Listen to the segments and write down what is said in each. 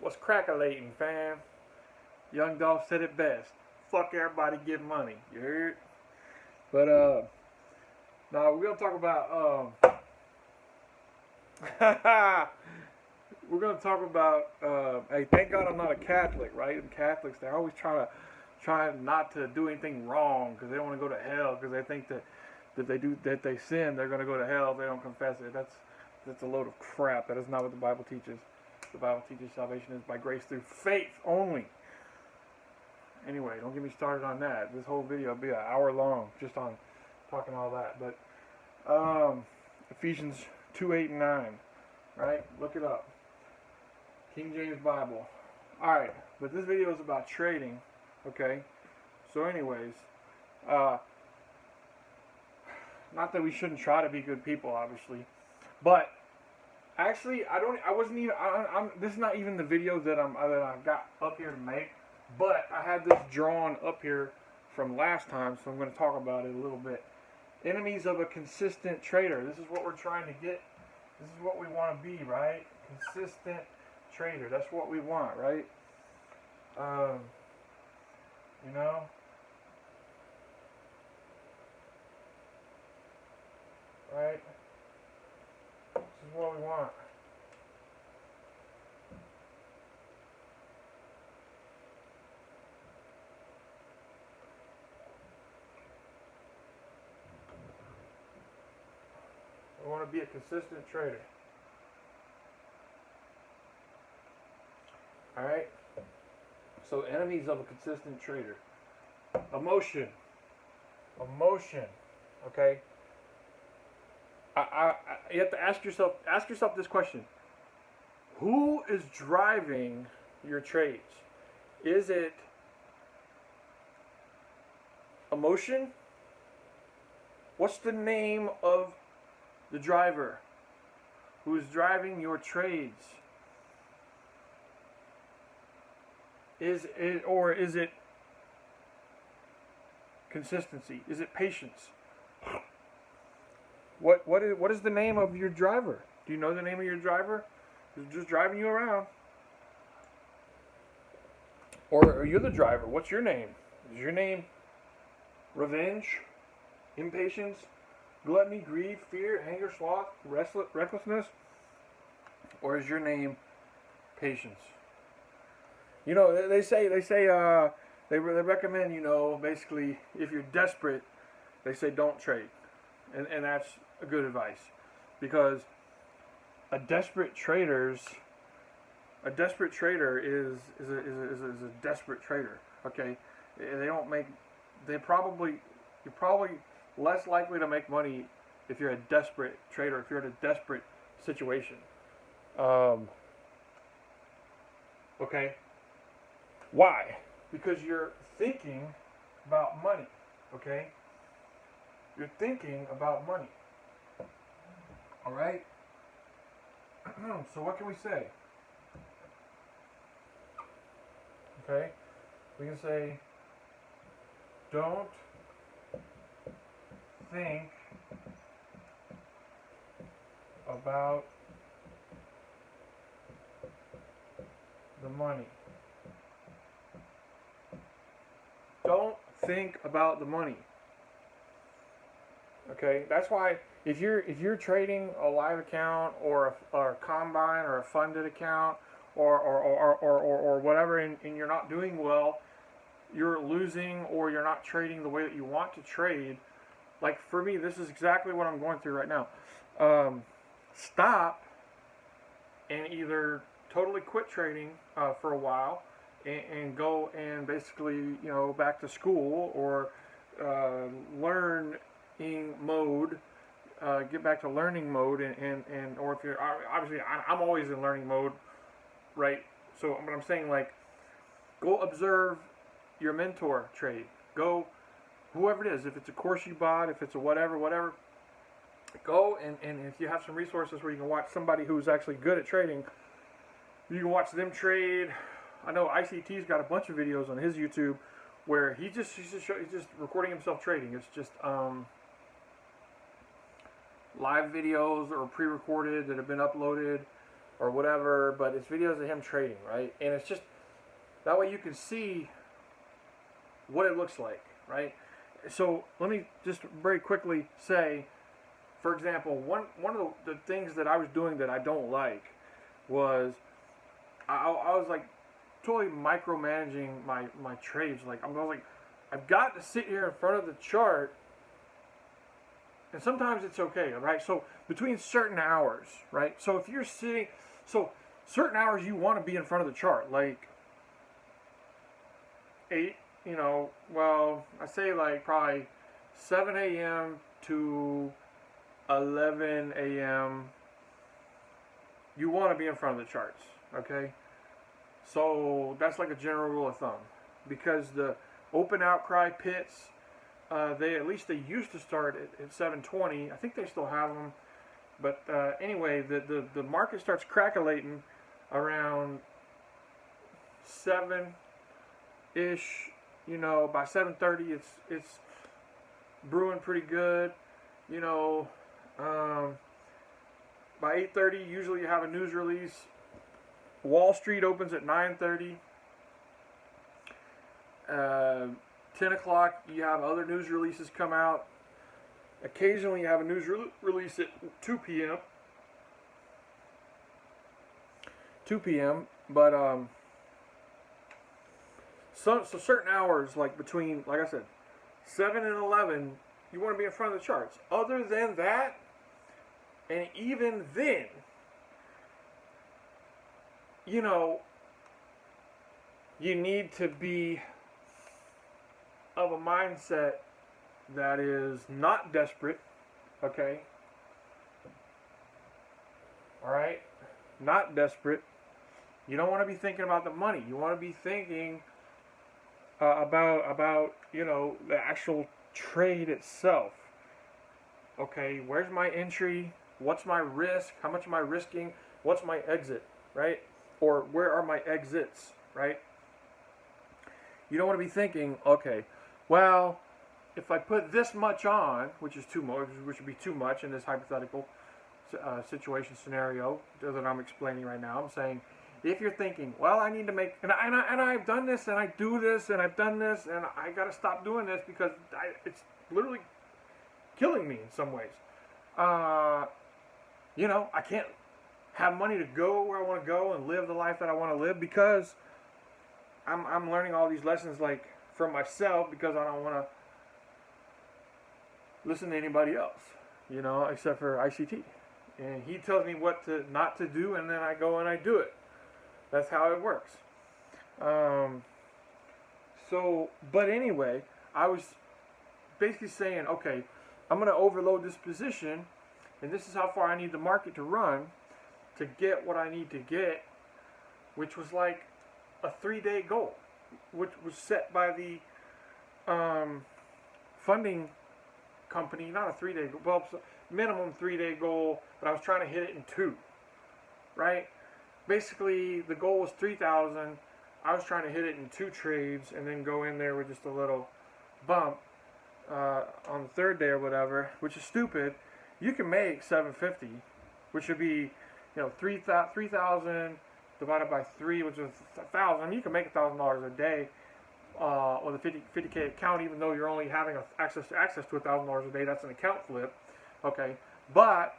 What's crackalating, fam? Young Dolph said it best. Fuck everybody, get money. You heard? But now we're gonna talk about we're gonna talk about hey, thank God I'm not a Catholic, right? And Catholics, they always try not to do anything wrong because they don't want to go to hell because they think that they sin, they're gonna go to hell if they don't confess it. That's a load of crap. That is not what the Bible teaches. The Bible teaches salvation is by grace through faith only. Anyway, don't get me started on that. This whole video will be an hour long just on talking all that. But Ephesians 2:8 and 9, right? Look it up. King James Bible. Alright, but this video is about trading, okay? So anyways, not that we shouldn't try to be good people, obviously, but actually, this is not even the video that I've got up here to make, but I had this drawn up here from last time, so I'm going to talk about it a little bit. Enemies of a consistent trader. This is what we're trying to get. This is what we want to be, right? Consistent trader. That's what we want, right? You know? Right? This is what we want. We want to be a consistent trader. Alright? So enemies of a consistent trader. Emotion. Okay? You have to ask yourself this question. Who is driving your trades? Is it emotion? What's the name of the driver who is driving your trades? Is it consistency? Is it patience? What is the name of your driver? Do you know the name of your driver? Who's just driving you around? Or are you the driver? What's your name? Is your name revenge, impatience, gluttony, greed, fear, anger, sloth, recklessness? Or is your name patience? You know, they recommend, you know, basically if you're desperate, they say don't trade. And that's a good advice, because a desperate trader is a desperate trader. Okay, you're probably less likely to make money if you're a desperate trader, if you're in a desperate situation. Okay, why? Because you're thinking about money. Okay. You're thinking about money. Alright? So what can we say? Okay? We can say, don't think about the money. Don't think about the money. Okay, that's why if you're trading a live account or a combine or a funded account or whatever, and you're not doing well, you're losing, or you're not trading the way that you want to trade. Like for me, this is exactly what I'm going through right now. Stop and either totally quit trading for a while and go and basically, you know, back to school, or learn mode, get back to learning mode, and or if you're obviously, I'm always in learning mode, right? So, but I'm saying, like, go observe your mentor trade. Go, whoever it is, if it's a course you bought, if it's a whatever, go and if you have some resources where you can watch somebody who's actually good at trading, you can watch them trade. I know ICT's got a bunch of videos on his YouTube where he's just recording himself trading. It's just live videos or pre-recorded that have been uploaded or whatever. whatever, but it's videos of him trading, right? And it's just that way you can see what it looks like, right? So let me just very quickly say, for example, one of the things that I was doing that I don't like was I was like totally micromanaging my trades. Like I was like, I've got to sit here in front of the chart, and sometimes it's okay, right? So between certain hours, right? So if you're sitting, so certain hours you want to be in front of the chart, like 8, well, I say like probably 7 a.m. to 11 a.m. You want to be in front of the charts, okay? So that's like a general rule of thumb, because the open outcry pits, they used to start at 7:20. I think they still have them, but anyway, the market starts crackling around 7-ish. By 7:30, it's brewing pretty good. By 8:30, usually you have a news release. Wall Street opens at 9:30. 10 o'clock, you have other news releases come out. Occasionally, you have a news release at 2 p.m. 2 p.m. But so certain hours, like between, like I said, 7 and 11, you want to be in front of the charts. Other than that, and even then, you need to be of a mindset that is not desperate, okay? All right? Not desperate. You don't want to be thinking about the money. You want to be thinking about the actual trade itself. Okay, where's my entry? What's my risk? How much am I risking? What's my exit, right? Or where are my exits, right? You don't want to be thinking, okay, well, if I put this much on, which would be too much in this hypothetical situation scenario that I'm explaining right now. I'm saying, if you're thinking, well, I need to make, and I've done this, and I do this, and I've done this, and I got to stop doing this because it's literally killing me in some ways. I can't have money to go where I want to go and live the life that I want to live because I'm learning all these lessons like from myself because I don't want to listen to anybody else, except for ICT. And he tells me what not to do, and then I go and I do it. That's how it works. But anyway, I was basically saying, okay, I'm going to overload this position, and this is how far I need the market to run to get what I need to get, which was like a 3-day goal, which was set by the funding company, not a 3-day goal, well, minimum 3-day goal, but I was trying to hit it in 2, right? Basically, the goal was 3,000. I was trying to hit it in 2 trades and then go in there with just a little bump on the 3rd day or whatever, which is stupid. You can make 750, which would be 3,000 divided by 3, which is 1,000. I mean, you can make $1,000 a day with a 50K account, even though you're only having access to $1,000 a day. That's an account flip, okay? But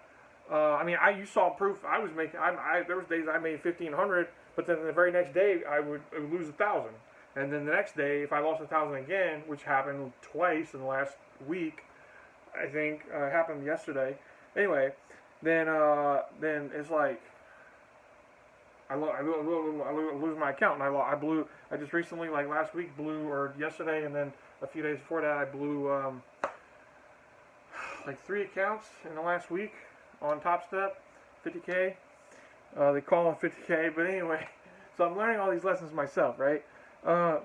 you saw proof. I was making. There was days I made 1,500, but then the very next day I would lose 1,000, and then the next day if I lost 1,000 again, which happened twice in the last week, I think happened yesterday. Anyway, then it's like I lose my account, and I just recently, like last week, or yesterday, and then a few days before that, I blew like 3 accounts in the last week on Top Step, 50K. They call them 50K, but anyway, so I'm learning all these lessons myself, right?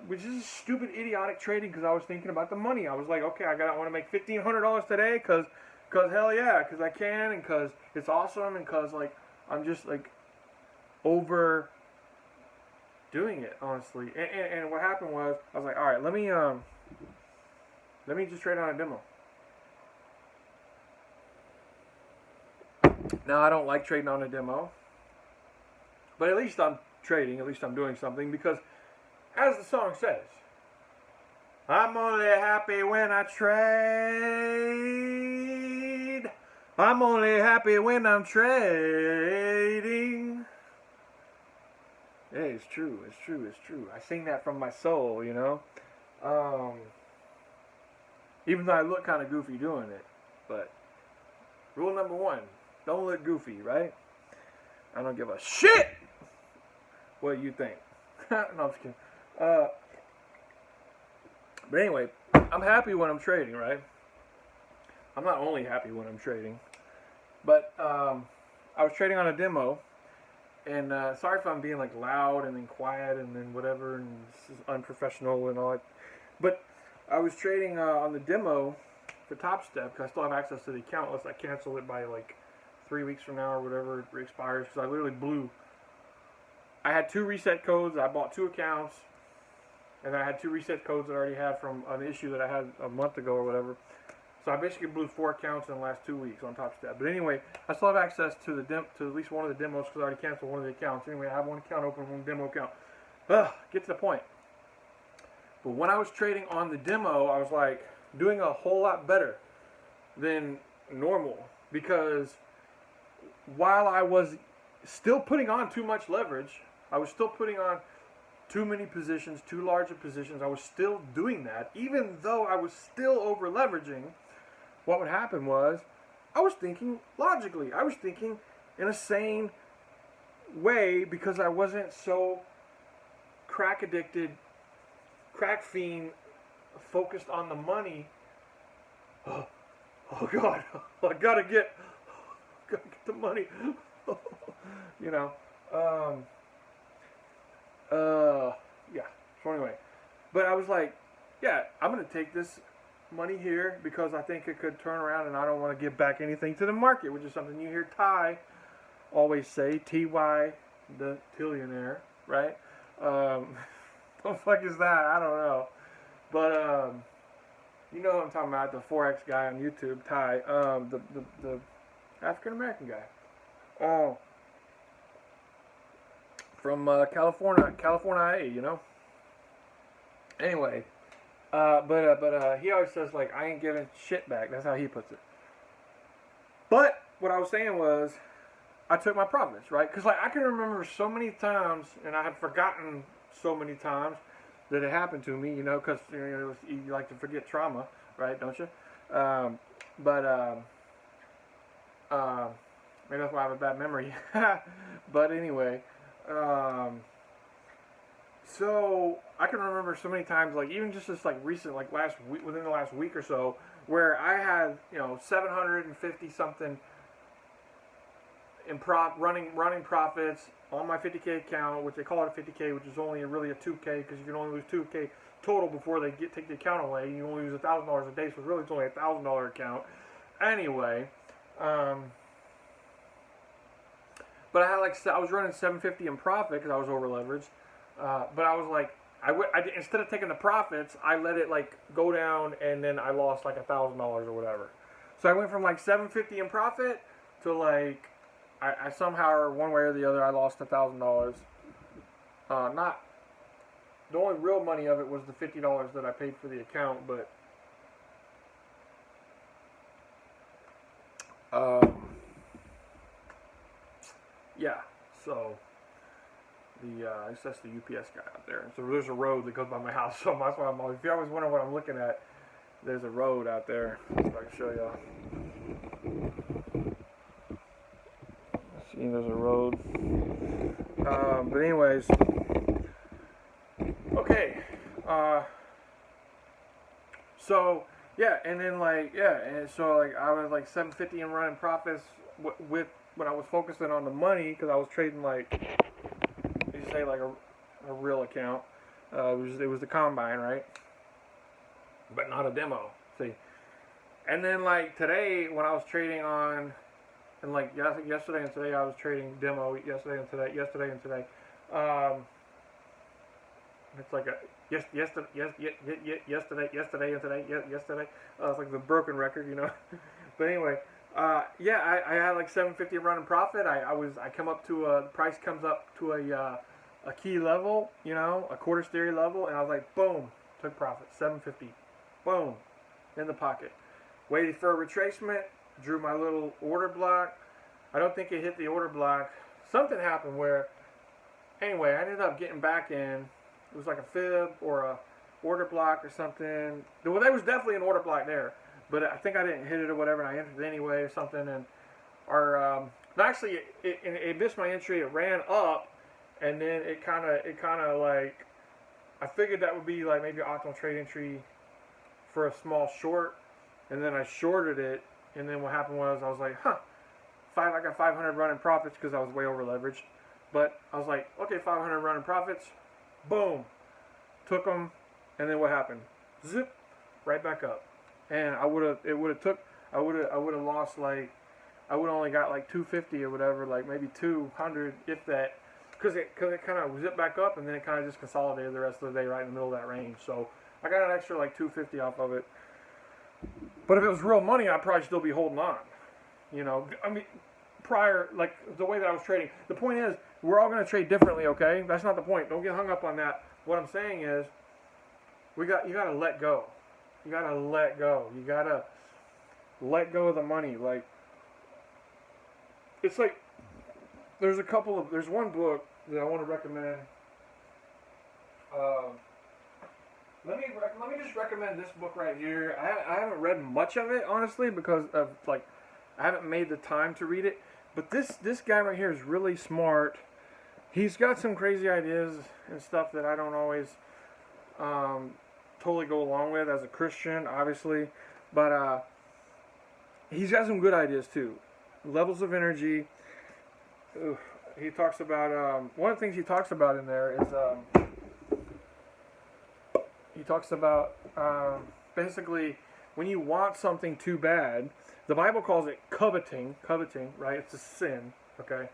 Which is stupid, idiotic trading because I was thinking about the money. I was like, okay, I want to make $1,500 today because hell yeah, because I can, and because it's awesome, and because like I'm just like over doing it, honestly. And what happened was I was like, all right, let me just trade on a demo. Now I don't like trading on a demo. But at least I'm trading. At least I'm doing something because, as the song says, I'm only happy when I trade. I'm only happy when I'm trading. Hey, it's true. It's true. It's true. I sing that from my soul, you know. Even though I look kind of goofy doing it, but rule number one: don't look goofy, right? I don't give a shit what you think. No, I'm just kidding. But anyway, I'm happy when I'm trading, right? I'm not only happy when I'm trading, but I was trading on a demo, and sorry if I'm being like loud and then quiet and then whatever, and this is unprofessional and all that. But I was trading on the demo for Top Step because I still have access to the account unless I cancel it by like 3 weeks from now or whatever it expires. Because I literally blew. I had 2 reset codes. I bought 2 accounts. And I had 2 reset codes that I already had from an issue that I had a month ago or whatever. So I basically blew 4 accounts in the last 2 weeks on Top Step. But anyway, I still have access to the to at least one of the demos because I already canceled one of the accounts. Anyway, I have one account open, one demo account. Get to the point. But when I was trading on the demo, I was like doing a whole lot better than normal because while I was still putting on too much leverage, I was still putting on too many positions, too large of positions. I was still doing that. Even though I was still over leveraging, what would happen was I was thinking logically. I was thinking in a sane way because I wasn't so crack addicted, crack fiend, focused on the money. Oh God, I gotta get the money. You know. Yeah. So anyway, but I was like, yeah, I'm gonna take this money here because I think it could turn around, and I don't want to give back anything to the market, which is something you hear Ty always say. Ty, the tillionaire, right? What the fuck is that? I don't know, but you know what I'm talking about, the Forex guy on YouTube, Ty, the African American guy. From California, you know. Anyway, but he always says like I ain't giving shit back. That's how he puts it. But what I was saying was, I took my profits, right? Because like I can remember so many times, and I had forgotten so many times that it happened to me, you know, because you like to forget trauma, right? Don't you? Maybe that's why I have a bad memory. But anyway. So I can remember so many times, like even just this like recent, like last week, within the last week or so, where I had 750 something in running profits on my 50K account, which they call it a 50K, which is only really a 2K because you can only lose 2K total before they take the account away. You only lose $1,000 a day, so really it's only a $1,000 account. Anyway. But I had I was running 750 in profit because I was over leveraged. But I was like, instead of taking the profits, I let it like go down, and then I lost like $1,000 or whatever. So I went from like 750 in profit to like I somehow or one way or the other I lost $1,000. Not the only real money of it was the $50 that I paid for the account, but yeah, so I guess that's the UPS guy out there. So there's a road that goes by my house, so that's why I'm always, if you always wonder what I'm looking at, there's a road out there. So I can show y'all. See, there's a road. But anyways, okay. So yeah, and then and so like I was like 750 and running profits with when I was focusing on the money because I was trading like you say like a real account. It was the combine, right? But not a demo. See, and then like today when I was trading on, and like yesterday and today I was trading demo. Yesterday and today. It's like a yesterday and today. It's like the broken record, you know. But anyway, Yeah, I had like 750 running profit. I come up to the price comes up to a key level, you know, a quarter theory level, and I was like, boom, took profit, 750, boom, in the pocket. Waited for a retracement, drew my little order block. I don't think it hit the order block. Something happened where, anyway, I ended up getting back in. It was like a fib or a order block or something. Well, there was definitely an order block there, but I think I didn't hit it or whatever, and I entered it anyway or something. And no, actually, it missed my entry. It ran up, and then it kind of like, I figured that would be like maybe an optimal trade entry for a small short, and then I shorted it, and then what happened was I was like, huh, I got 500 running profits because I was way over leveraged, but I was like, okay, 500 running profits, boom, took them, and then what happened? Zip, right back up, and I would have lost like, I would have only got like 250 or whatever, like maybe 200 if that, because it kind of zipped back up and then it kind of just consolidated the rest of the day right in the middle of that range. So I got an extra like 250 off of it. But if it was real money, I'd probably still be holding on. You know, I mean, prior, like the way that I was trading. The point is, we're all going to trade differently, okay? That's not the point. Don't get hung up on that. What I'm saying is, you got to let go. You got to let go. You got to let go of the money. Like, it's like, there's one book that I want to recommend. Um, let me just recommend this book right here. I haven't read much of it, honestly, because of like I haven't made the time to read it. But this guy right here is really smart. He's got some crazy ideas and stuff that I don't always totally go along with as a Christian, obviously. But he's got some good ideas too. Levels of energy. He talks about one of the things he talks about in there is he talks about basically when you want something too bad. The Bible calls it coveting, right? It's a sin, okay?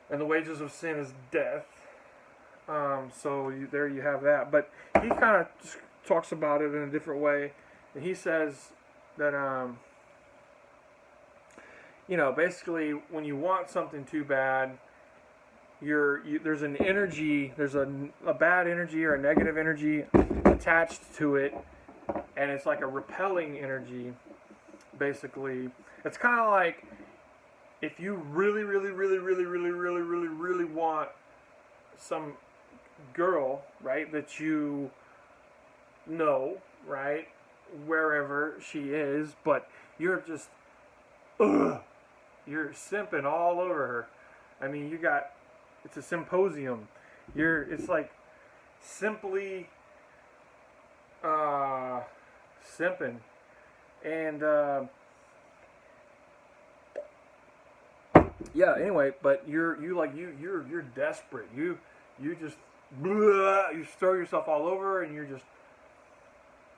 And the wages of sin is death. There you have that. But he kind of talks about it in a different way. And he says that basically when you want something too bad, there's an energy, there's a bad energy or a negative energy attached to it, and it's like a repelling energy, basically. It's kind of like if you really, really, really, really, really, really, really, really want some girl, right, that you know, right, wherever she is, but you're just, you're simping all over her. I mean, it's a symposium. It's like simply simping, and yeah. Anyway, but you're desperate. You just you throw yourself all over, and you're just,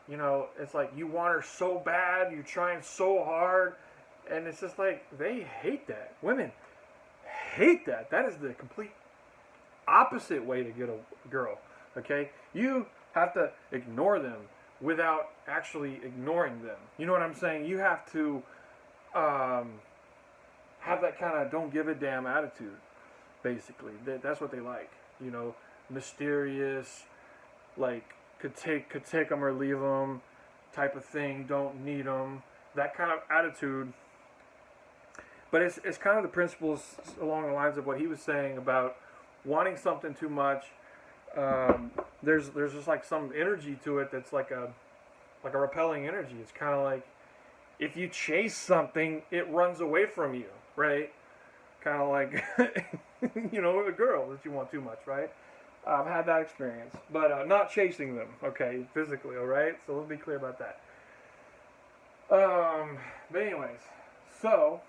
it's like you want her so bad. You're trying so hard, and it's just like they hate that. Women hate that. That is the complete opposite way to get a girl. Okay, you have to ignore them without actually ignoring them. You know what I'm saying? You have to have that kind of don't give a damn attitude. Basically, that's what they like. Mysterious, like could take them or leave them, type of thing. Don't need them. That kind of attitude. But it's kind of the principles along the lines of what he was saying about wanting something too much. There's just like some energy to it that's like a repelling energy. It's kind of like if you chase something, it runs away from you, right? Kind of like a girl that you want too much, right? I've had that experience, but not chasing them, okay, physically, all right. So let's be clear about that. But anyways, so.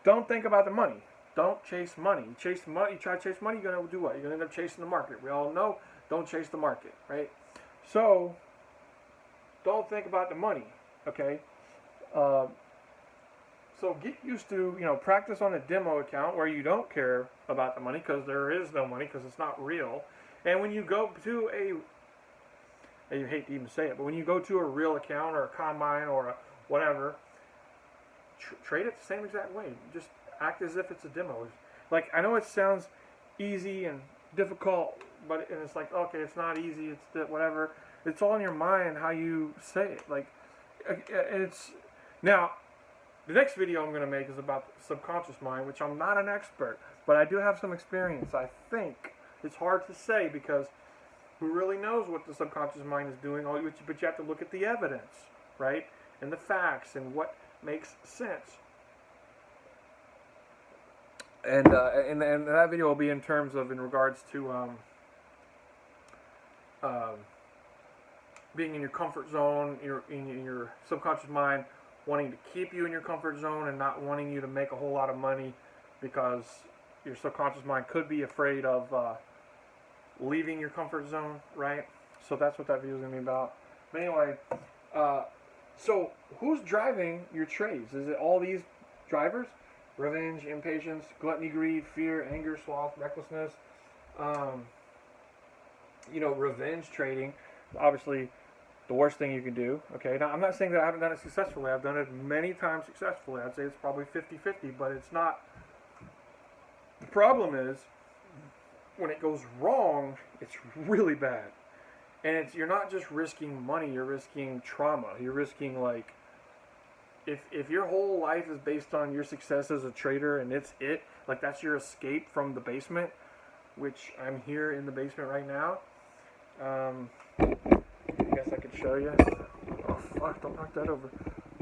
Don't think about the money. Don't chase money. You chase money. You try to chase money, you're going to do what? You're going to end up chasing the market. We all know, don't chase the market, right? So, don't think about the money, okay? So get used to, practice on a demo account where you don't care about the money because there is no money because it's not real. And when you go to you hate to even say it, but when you go to a real account or a combine or a whatever, trade it the same exact way. Just act as if it's a demo. Like, I know it sounds easy and difficult, but it's like, okay, it's not easy. It's whatever. It's all in your mind how you say it. Like, it's now. The next video I'm going to make is about the subconscious mind, which I'm not an expert, but I do have some experience. I think it's hard to say because who really knows what the subconscious mind is doing? But you have to look at the evidence, right, and the facts and what makes sense. And that video will be in regards to being in your comfort zone, in your subconscious mind, wanting to keep you in your comfort zone and not wanting you to make a whole lot of money because your subconscious mind could be afraid of leaving your comfort zone, right? So that's what that video is going to be about. But anyway, so who's driving your trades? Is it all these drivers? Revenge, impatience, gluttony, greed, fear, anger, sloth, recklessness. Revenge trading, obviously the worst thing you can do. Okay, now I'm not saying that I haven't done it successfully. I've done it many times successfully. I'd say it's probably 50-50, but it's not. The problem is when it goes wrong, it's really bad. And you're not just risking money, you're risking trauma. You're risking, like, if your whole life is based on your success as a trader and like that's your escape from the basement, which I'm here in the basement right now. I guess I could show you. Oh fuck, don't knock that over.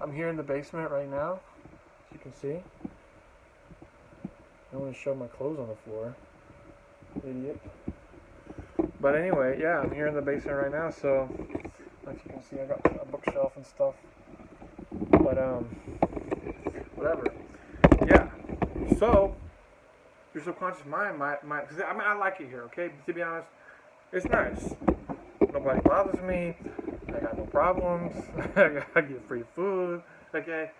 I'm here in the basement right now, as you can see. I want to show my clothes on the floor. Idiot. But anyway, yeah, I'm here in the basement right now, so as you can see I got a bookshelf and stuff. But whatever. Yeah. So your subconscious mind might cause I like it here, okay? To be honest, it's nice. Nobody bothers me. I got no problems. I get free food. Okay,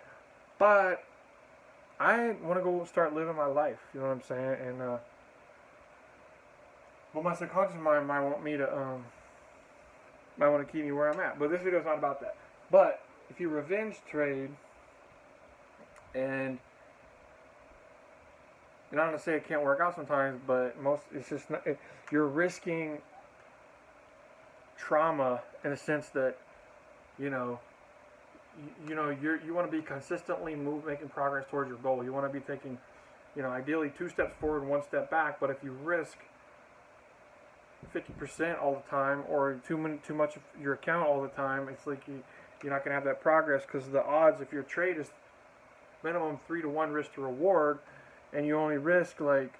but I want to go start living my life. You know what I'm saying? And well, my subconscious mind might want me to might want to keep me where I'm at. But this video is not about that. But if you revenge trade, and I'm not gonna say it can't work out sometimes, but it's just not, you're risking trauma in the sense that you want to be consistently making progress towards your goal. You want to be taking ideally 2 steps forward and 1 step back. But if you risk 50% all the time or too much of your account all the time, it's like you're not going to have that progress because the odds if your trade is minimum 3-to-1 risk to reward and you only risk like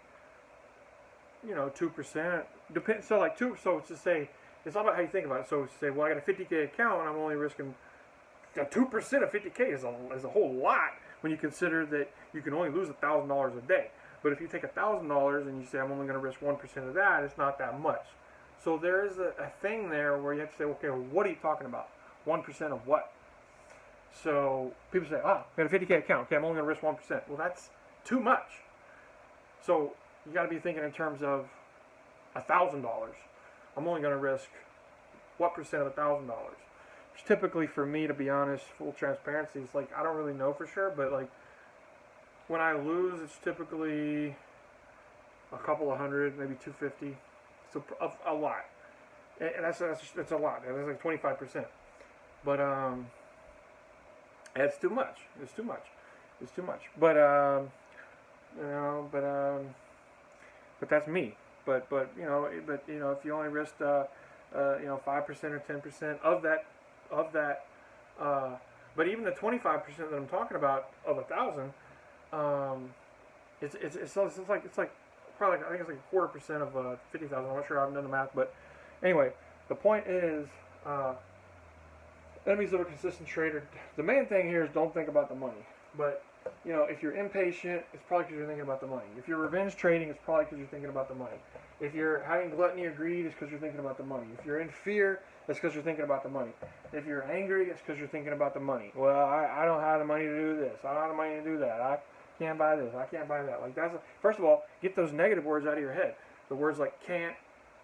2%, depends. So like 2, so to say, it's all about how you think about it. So say, well, I got a 50K account and I'm only risking 2% of 50K is a whole lot when you consider that you can only lose $1,000 a day. But if you take $1,000 and you say I'm only going to risk 1% of that, it's not that much. So there is a thing there where you have to say, okay, well, what are you talking about? 1% of what? So people say, I got a 50K account. Okay, I'm only going to risk 1%. Well, that's too much. So you got to be thinking in terms of $1,000. I'm only going to risk what percent of $1,000? Which typically for me, to be honest, full transparency, is like I don't really know for sure, but like when I lose, it's typically a couple of hundred, maybe 250. So a lot, and that's a lot. That's like 25%. But it's too much. It's too much. It's too much. But but that's me. But if you only risked 5% or 10% of that, but even the 25% that I'm talking about of 1,000, it's like probably I think it's like 1/4% of 50,000. I'm not sure. I haven't done the math, but anyway, the point is, enemies of a consistent trader. The main thing here is don't think about the money. But if you're impatient, it's probably because you're thinking about the money. If you're revenge trading, it's probably because you're thinking about the money. If you're having gluttony or greed, it's because you're thinking about the money. If you're in fear, it's because you're thinking about the money. If you're angry, it's because you're thinking about the money. Well, I don't have the money to do this. I don't have the money to do that. I can't buy this. I can't buy that. Like first of all, get those negative words out of your head. The words like can't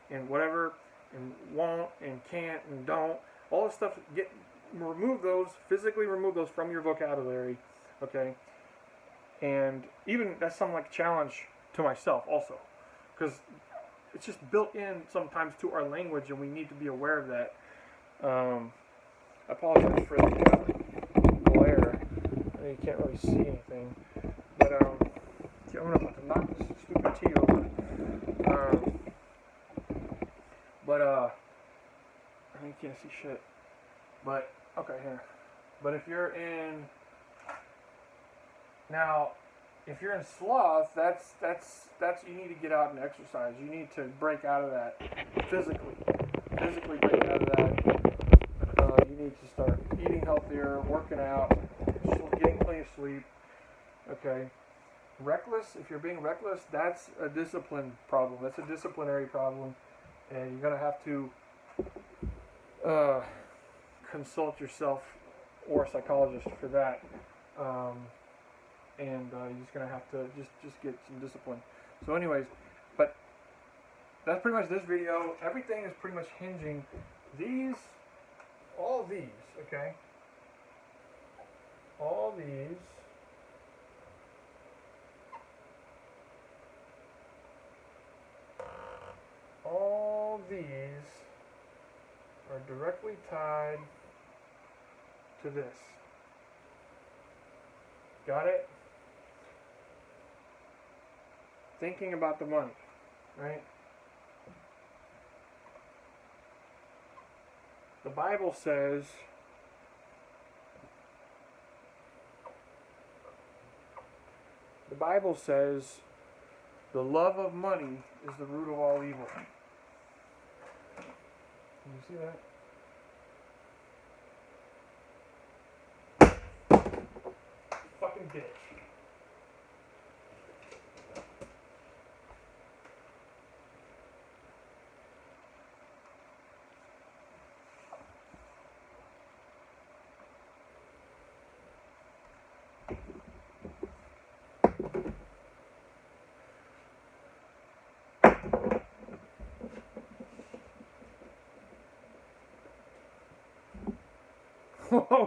and whatever and won't and can't and don't. All this stuff, remove those, physically remove those from your vocabulary. Okay, and even that's something like a challenge to myself also, because it's just built in sometimes to our language, and we need to be aware of that. I apologize for the glare. You can't really see anything, but I'm about to knock this stupid tea over. Um, but you can't see shit. But okay, here. But if you're in now, if you're in sloth, that's you need to get out and exercise. You need to break out of that physically. Physically break out of that. You need to start eating healthier, working out, getting plenty of sleep. Okay. Reckless, if you're being reckless, that's a discipline problem. That's a disciplinary problem, and you're gonna have to consult yourself or a psychologist for that. And you're just gonna have to just get some discipline. So, anyways, but that's pretty much this video. Everything is pretty much hinging all these, okay? All these are directly tied to this. Got it? Thinking about the money, right? The Bible says the love of money is the root of all evil. Can you see that? Fucking bitch.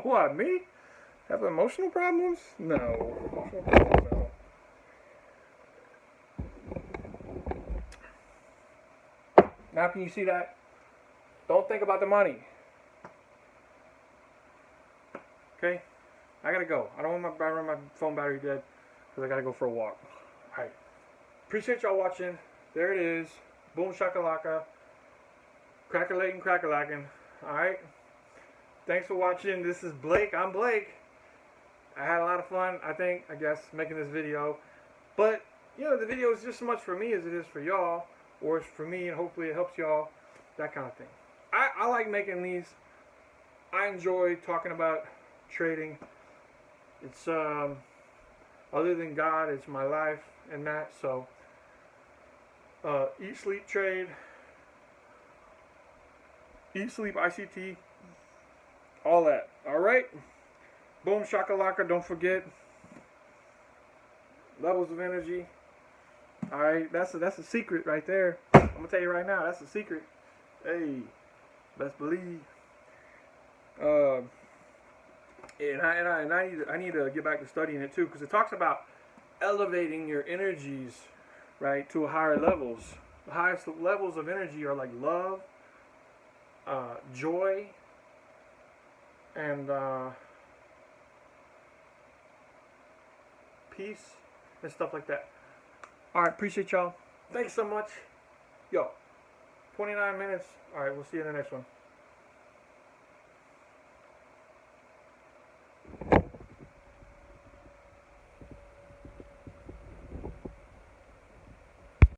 What, me? Have emotional problems? No. Emotional problems, no. Now can you see that? Don't think about the money. Okay? I gotta go. I don't want my phone battery dead because I gotta go for a walk. Alright. Appreciate y'all watching. There it is. Boom shakalaka. Crackalating, crackalacking. Alright? Thanks for watching. This is Blake. I'm Blake. I had a lot of fun, I guess, making this video. But, you know, the video is just as much for me as it is for y'all. Or it's for me, and hopefully it helps y'all. That kind of thing. I like making these. I enjoy talking about trading. It's, other than God, it's my life and that. So, eat, sleep, trade. Eat, sleep, ICT. All that. Alright? Boom shakalaka. Don't forget. Levels of energy. Alright? That's a secret right there. I'm going to tell you right now. That's a secret. Hey. Best believe. And I need to get back to studying it too, because it talks about elevating your energies, right, to higher levels. The highest levels of energy are like love, joy, and peace, and stuff like that. Alright, appreciate y'all. Thanks so much. Yo, 29 minutes. Alright, we'll see you in the next one.